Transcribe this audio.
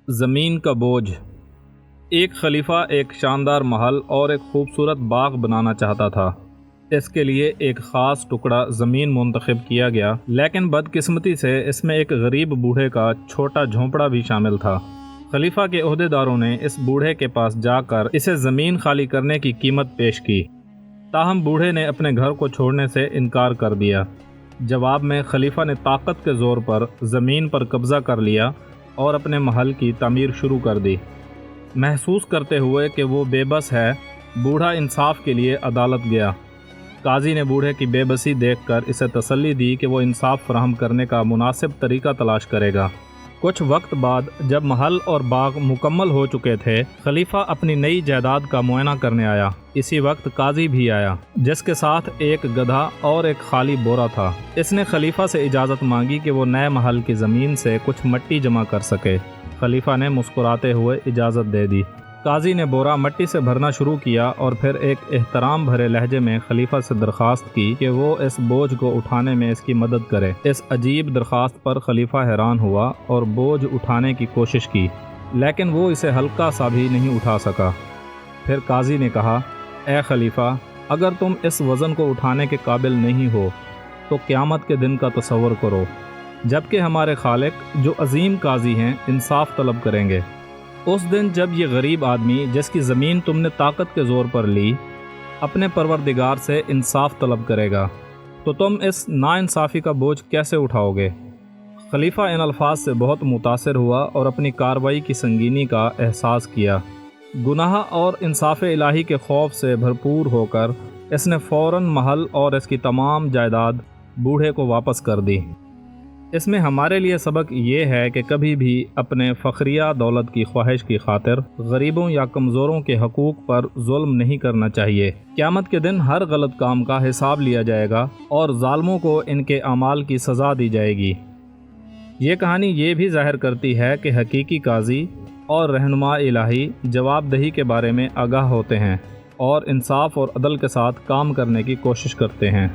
زمین کا بوجھ۔ ایک خلیفہ ایک شاندار محل اور ایک خوبصورت باغ بنانا چاہتا تھا۔ اس کے لیے ایک خاص ٹکڑا زمین منتخب کیا گیا، لیکن بدقسمتی سے اس میں ایک غریب بوڑھے کا چھوٹا جھونپڑا بھی شامل تھا۔ خلیفہ کے عہدیداروں نے اس بوڑھے کے پاس جا کر اسے زمین خالی کرنے کی قیمت پیش کی، تاہم بوڑھے نے اپنے گھر کو چھوڑنے سے انکار کر دیا۔ جواب میں خلیفہ نے طاقت کے زور پر زمین پر قبضہ کر لیا اور اپنے محل کی تعمیر شروع کر دی۔ محسوس کرتے ہوئے کہ وہ بے بس ہے، بوڑھا انصاف کے لیے عدالت گیا۔ قاضی نے بوڑھے کی بے بسی دیکھ کر اسے تسلی دی کہ وہ انصاف فراہم کرنے کا مناسب طریقہ تلاش کرے گا۔ کچھ وقت بعد جب محل اور باغ مکمل ہو چکے تھے، خلیفہ اپنی نئی جائیداد کا معائنہ کرنے آیا۔ اسی وقت قاضی بھی آیا، جس کے ساتھ ایک گدھا اور ایک خالی بورا تھا۔ اس نے خلیفہ سے اجازت مانگی کہ وہ نئے محل کی زمین سے کچھ مٹی جمع کر سکے۔ خلیفہ نے مسکراتے ہوئے اجازت دے دی۔ قاضی نے بورا مٹی سے بھرنا شروع کیا اور پھر ایک احترام بھرے لہجے میں خلیفہ سے درخواست کی کہ وہ اس بوجھ کو اٹھانے میں اس کی مدد کرے۔ اس عجیب درخواست پر خلیفہ حیران ہوا اور بوجھ اٹھانے کی کوشش کی، لیکن وہ اسے ہلکا سا بھی نہیں اٹھا سکا۔ پھر قاضی نے کہا، اے خلیفہ، اگر تم اس وزن کو اٹھانے کے قابل نہیں ہو تو قیامت کے دن کا تصور کرو، جبکہ ہمارے خالق جو عظیم قاضی ہیں انصاف طلب کریں گے۔ اس دن جب یہ غریب آدمی جس کی زمین تم نے طاقت کے زور پر لی، اپنے پروردگار سے انصاف طلب کرے گا، تو تم اس ناانصافی کا بوجھ کیسے اٹھاؤ گے؟ خلیفہ ان الفاظ سے بہت متاثر ہوا اور اپنی کارروائی کی سنگینی کا احساس کیا۔ گناہ اور انصاف الہی کے خوف سے بھرپور ہو کر اس نے فوراً محل اور اس کی تمام جائیداد بوڑھے کو واپس کر دی۔ اس میں ہمارے لیے سبق یہ ہے کہ کبھی بھی اپنے فخریہ دولت کی خواہش کی خاطر غریبوں یا کمزوروں کے حقوق پر ظلم نہیں کرنا چاہیے۔ قیامت کے دن ہر غلط کام کا حساب لیا جائے گا اور ظالموں کو ان کے اعمال کی سزا دی جائے گی۔ یہ کہانی یہ بھی ظاہر کرتی ہے کہ حقیقی قاضی اور رہنما الہی جواب دہی کے بارے میں آگاہ ہوتے ہیں اور انصاف اور عدل کے ساتھ کام کرنے کی کوشش کرتے ہیں۔